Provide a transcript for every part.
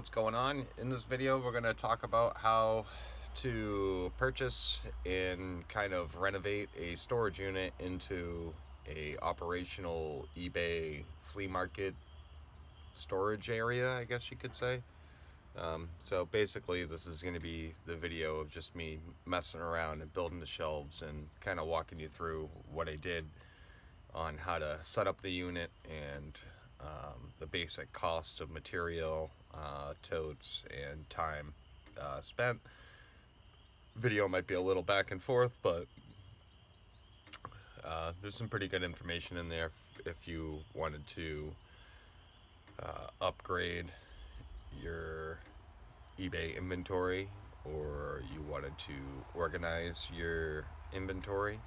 what's going on. In this video we're going to talk about how to purchase and kind of renovate a storage unit into a operational eBay flea market storage area, I guess you could say. So basically this is going to be the video of just me messing around and building the shelves and kind of walking you through what I did on how to set up the unit and the basic cost of material, totes, and time spent. Video might be a little back and forth, but there's some pretty good information in there if you wanted to upgrade your eBay inventory or you wanted to organize your inventory.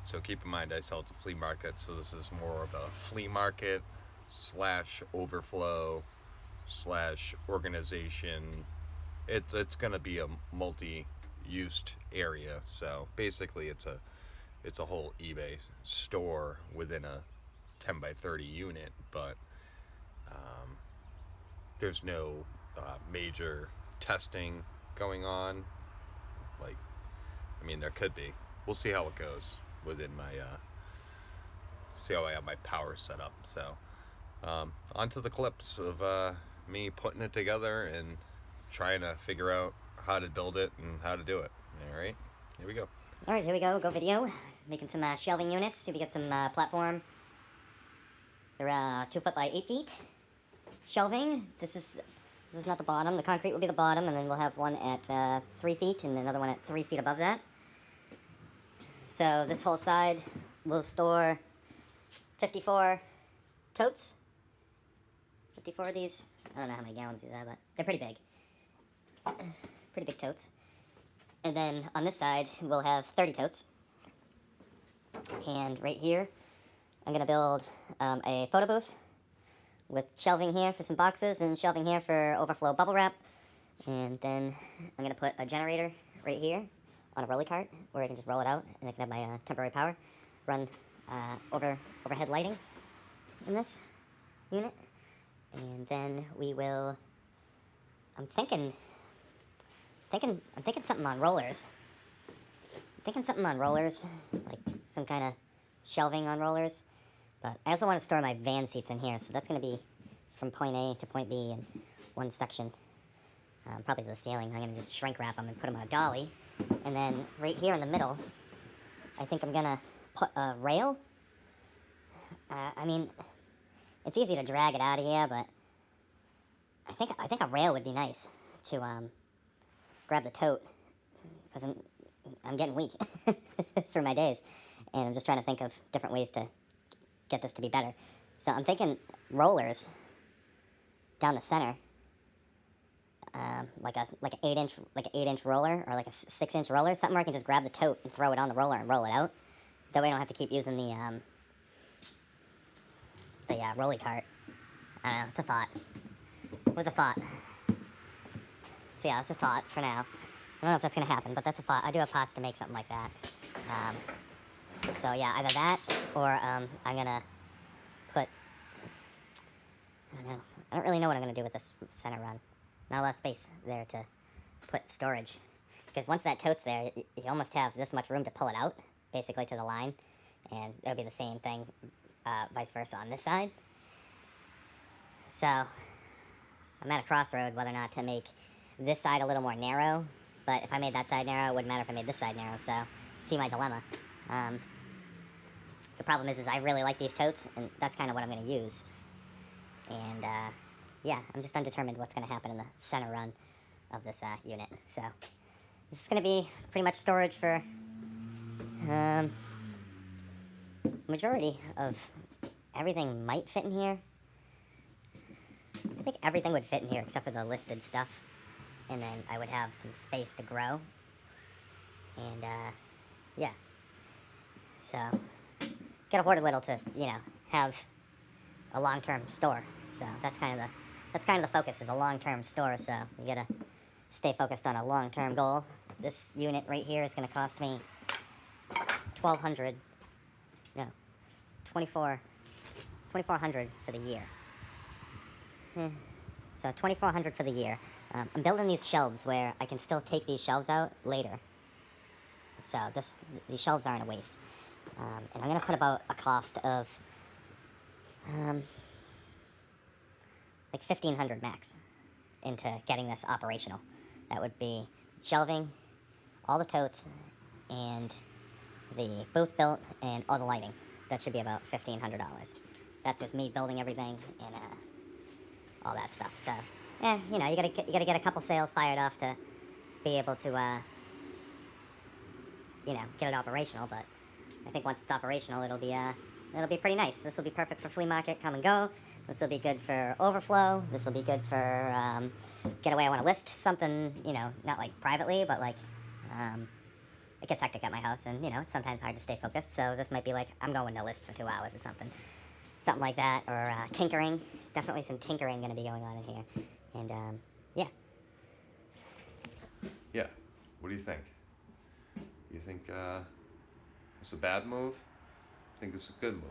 So keep in mind I sell at the flea market, so this is more of a flea market slash overflow slash organization. It's gonna be a multi-used area. So basically it's a whole eBay store within a 10 by 30 unit, but there's no major testing going on. Like, I mean, there could be. We'll see how it goes within my see how I have my power set up. So onto the clips of me putting it together and trying to figure out how to build it and how to do it. All right, here we go. All right, here we go. Go video. Making some shelving units. See if we get some platform. They're 2 foot by 8 feet. Shelving. This is not the bottom. The concrete will be the bottom, and then we'll have one at 3 feet and another one at 3 feet above that. So this whole side will store 54 totes. 54 of these. I don't know how many gallons these are, but they're pretty big. Pretty big totes. And then on this side, we'll have 30 totes. And right here, I'm going to build a photo booth with shelving here for some boxes and shelving here for overflow bubble wrap. And then I'm going to put a generator right here on a rolly cart where I can just roll it out and I can have my temporary power run overhead lighting in this unit. And then we will, I'm thinking something on rollers. Like some kind of shelving on rollers. But I also want to store my van seats in here, so that's going to be from point A to point B in one section. Probably to the ceiling. I'm going to just shrink wrap them and put them on a dolly. And then right here in the middle, I think I'm going to put a rail. I mean, it's easy to drag it out of here, but I think a rail would be nice to grab the tote, because I'm getting weak through my days, and I'm just trying to think of different ways to get this to be better. So I'm thinking rollers down the center, like an 8-inch roller, or like a 6-inch roller, something where I can just grab the tote and throw it on the roller and roll it out. That way I don't have to keep using the rolly cart. I don't know, it's a thought. It was a thought. So yeah, it's a thought for now. I don't know if that's going to happen, but that's a thought. I do have pots to make something like that. So yeah, either that, or I'm going to put, I don't know. I don't really know what I'm going to do with this center run. Not a lot of space there to put storage. Because once that tote's there, you almost have this much room to pull it out, basically to the line. And it'll be the same thing, vice versa on this side. So I'm at a crossroad whether or not to make this side a little more narrow. But if I made that side narrow, it wouldn't matter if I made this side narrow. So see my dilemma. The problem is I really like these totes, and that's kind of what I'm going to use. And yeah, I'm just undetermined what's going to happen in the center run of this unit. So this is going to be pretty much storage for majority of everything might fit in here. I think everything would fit in here except for the listed stuff. And then I would have some space to grow. And yeah. So get a hoard a little to, have a long-term store. So that's kind of the focus, is a long-term store. So you gotta stay focused on a long-term goal. This unit right here is gonna cost me $2,400 for the year. So 2,400 for the year. I'm building these shelves where I can still take these shelves out later. So these shelves aren't a waste. And I'm gonna put about a cost of like 1,500 max into getting this operational. That would be shelving, all the totes, and the booth built, and all the lighting. That should be about $1,500. That's with me building everything and all that stuff. So, yeah, you know, you gotta get a couple sales fired off to be able to, you know, get it operational. But I think once it's operational, it'll be pretty nice. This will be perfect for flea market, come and go. This will be good for overflow. This will be good for get away. I want to list something, you know, not like privately, but like it gets hectic at my house, and you know, it's sometimes hard to stay focused. So this might be like I'm going to list for 2 hours or something like that, or tinkering. Definitely some tinkering going to be going on in here, and yeah. Yeah. What do you think? You think it's a bad move? I think it's a good move.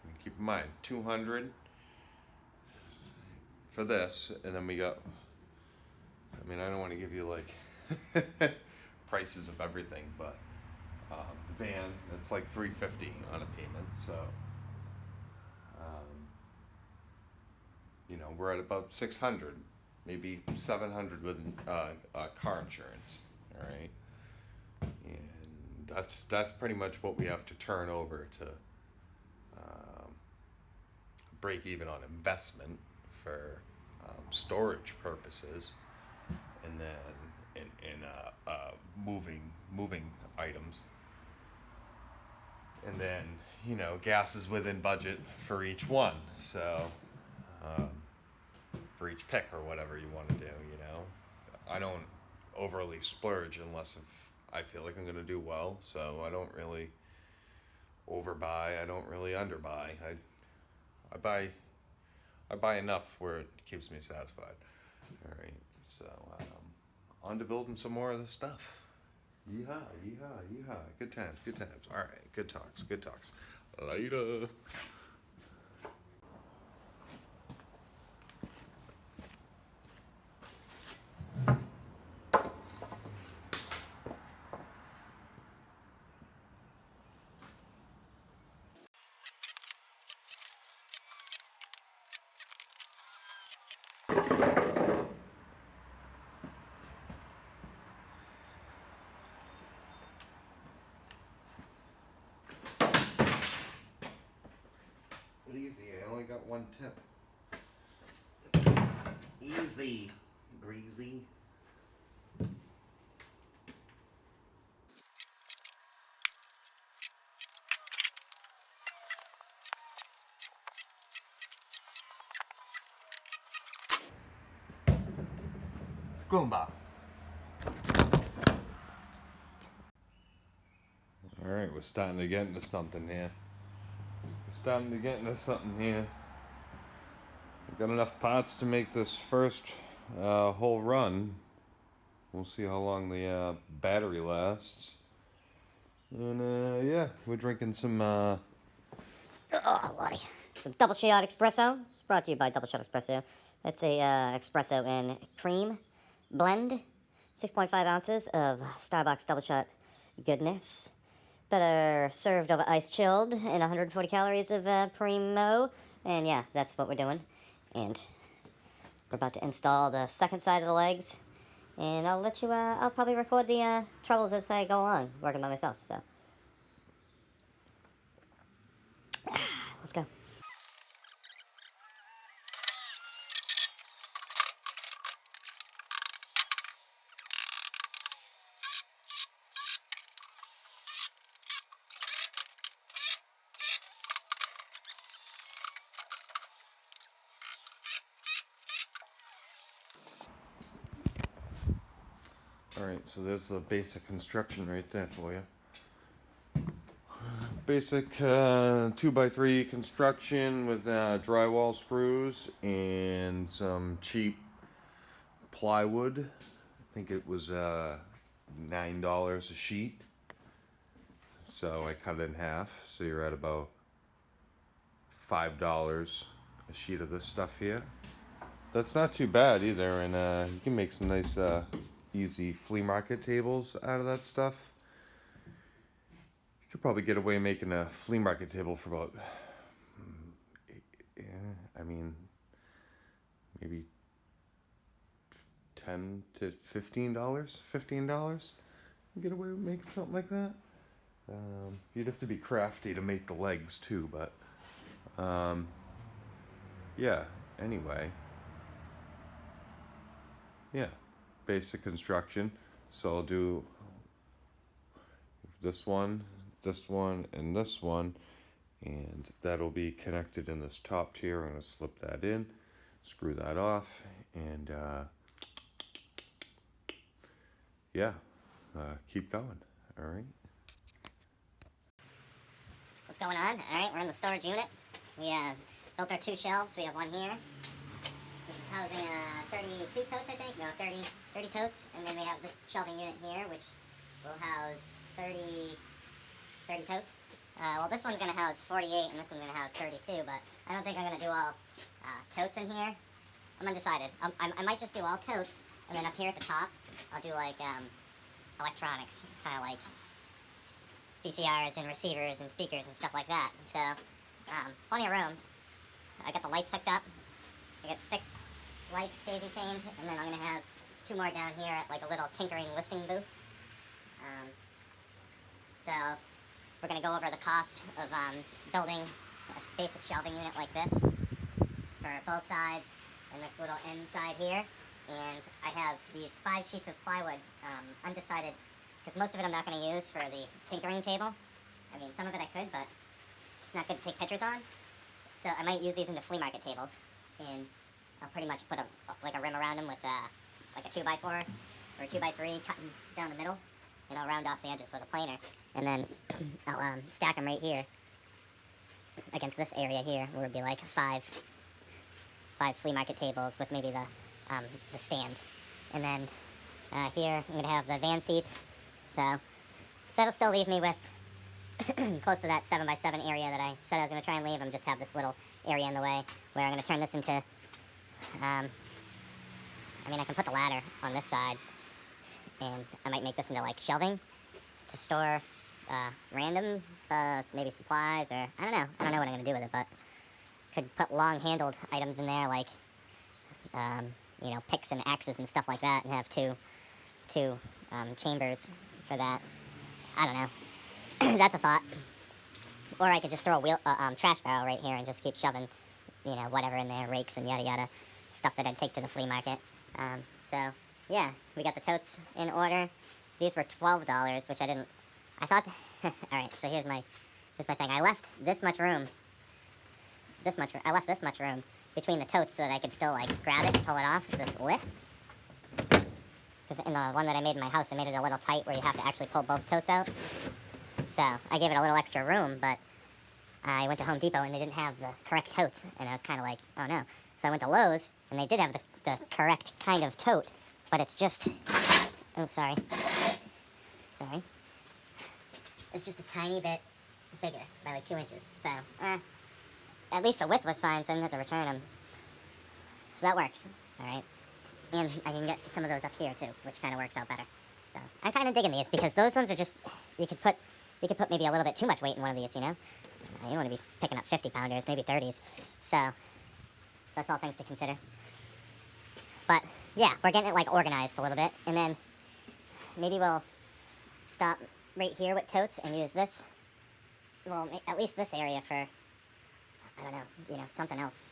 And keep in mind, 200 for this, and then we got. I mean, I don't want to give you like prices of everything, but the van, it's like 350 on a payment. So, you know, we're at about 600, maybe 700 with car insurance. All right, and that's pretty much what we have to turn over to break even on investment for storage purposes, and then in moving items, and then you know gas is within budget for each one. So um, for each pick or whatever you want to do, you know, I don't overly splurge unless if I feel like I'm going to do well. So I don't really overbuy. I don't really underbuy. I buy enough where it keeps me satisfied. All right, so on to building some more of the stuff. Yeehaw, yeehaw, yeehaw. Good times, good times. All right, good talks, good talks. Later. Easy, I only got one tip. Easy, greasy. Goomba. All right, we're starting to get into something here. I've got enough parts to make this first whole run. We'll see how long the battery lasts. And yeah, we're drinking some. Oh, Lordy. Some double shot espresso. It's brought to you by Double Shot Espresso. That's a espresso and cream blend. 6.5 ounces of Starbucks double shot goodness. Better served over ice chilled and 140 calories of primo. And yeah, that's what we're doing. And we're about to install the second side of the legs. And I'll probably record the troubles as I go along, working by myself, so. Let's go. Alright, so there's the basic construction right there for you. Basic 2x3 construction with drywall screws and some cheap plywood. I think it was $9 a sheet. So I cut it in half. So you're at about $5 a sheet of this stuff here. That's not too bad either, and you can make some nice, easy flea market tables out of that stuff. You could probably get away making a flea market table for about, yeah, I mean, maybe $10 to $15. $15. You get away with making something like that. You'd have to be crafty to make the legs too, but yeah. Anyway, yeah, basic construction. So I'll do this one, and this one, and that'll be connected in this top tier. I'm gonna slip that in, screw that off, and yeah, keep going. All right. What's going on? Alright, we're in the storage unit. We built our 2 shelves. We have one here. This is housing 32 totes, I think. No, 30 totes. And then we have this shelving unit here, which will house 30 totes. Well, this one's going to house 48, and this one's going to house 32, but I don't think I'm going to do all totes in here. I'm undecided. I might just do all totes, and then up here at the top, I'll do like electronics, kind of like VCRs and receivers and speakers and stuff like that. So, plenty of room. I got the lights hooked up. I got 6 lights daisy chained, and then I'm going to have 2 more down here at like a little tinkering listing booth. So, we're going to go over the cost of building a basic shelving unit like this for both sides and this little inside here. And I have these 5 sheets of plywood, undecided, because most of it I'm not going to use for the tinkering table. I mean, some of it I could, but it's not good to take pictures on. So I might use these into flea market tables, and I'll pretty much put like a rim around them with like a 2x4 or a 2x3 cutting down the middle, and I'll round off the edges with a planer, and then I'll stack them right here against this area here, where it'd be like five flea market tables with maybe the stands, and then here I'm gonna have the van seats. So that'll still leave me with close to that 7x7 area that I said I was going to try and leave. I'm just have this little area in the way where I'm going to turn this into, I mean, I can put the ladder on this side, and I might make this into like shelving to store random, maybe supplies, or I don't know what I'm going to do with it, but could put long-handled items in there like, you know, picks and axes and stuff like that, and have two chambers for that. I don't know. That's a thought. Or I could just throw a trash barrel right here and just keep shoving, you know, whatever in there, rakes and yada yada, stuff that I'd take to the flea market. So yeah, we got the totes in order. These were $12, which I thought. All right, so here's my thing. I left this much room. I left this much room between the totes so that I could still like grab it and pull it off this lip. Because in the one that I made in my house, I made it a little tight where you have to actually pull both totes out. So I gave it a little extra room, but I went to Home Depot and they didn't have the correct totes, and I was kind of like, oh no. So I went to Lowe's, and they did have the correct kind of tote, but it's just, oh, sorry. It's just a tiny bit bigger, by like 2 inches. So, at least the width was fine, so I didn't have to return them. So that works, all right. And I can get some of those up here too, which kind of works out better. So I'm kind of digging these because those ones are just, you could put maybe a little bit too much weight in one of these, you know? You don't want to be picking up 50-pounders, maybe 30s. So that's all things to consider. But yeah, we're getting it like organized a little bit, and then maybe we'll stop right here with totes and use this. Well, at least this area for, I don't know, you know, something else.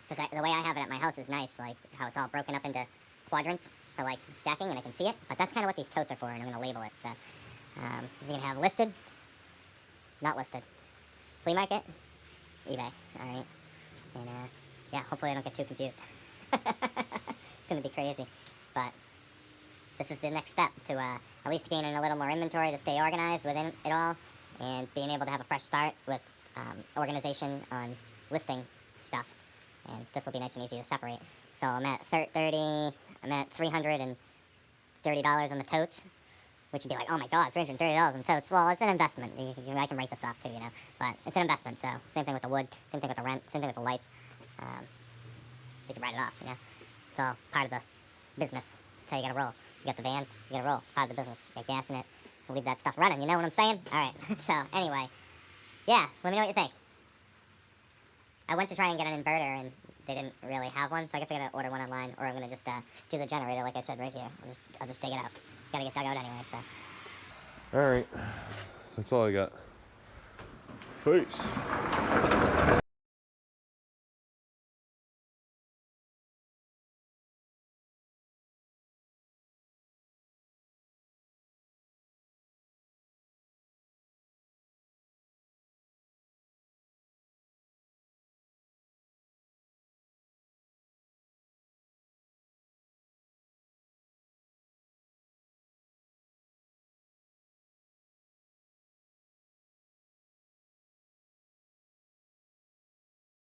Because the way I have it at my house is nice, like how it's all broken up into quadrants for like stacking, and I can see it. But that's kind of what these totes are for, and I'm going to label it. So you can have listed, not listed, flea market, eBay. All right, and yeah, hopefully I don't get too confused. It's going to be crazy, but this is the next step to at least gaining a little more inventory to stay organized within it all, and being able to have a fresh start with organization on listing stuff. And this will be nice and easy to separate. So I'm at $330 on the totes. which would be like, oh my god, $330 in totes. Well, it's an investment. I can write this off too, but it's an investment. So same thing with the wood, same thing with the rent, same thing with the lights. You can write it off. It's all part of the business. That's how you gotta roll. You got the van, you gotta roll. It's part of the business. You got gas in it. You leave that stuff running. You know what I'm saying? All right. So anyway, yeah. Let me know what you think. I went to try and get an inverter and they didn't really have one, so I guess I gotta order one online, or I'm gonna just do the generator like I said right here. I'll just dig it out. It's gotta get dug out anyway, so. All right, that's all I got. Peace.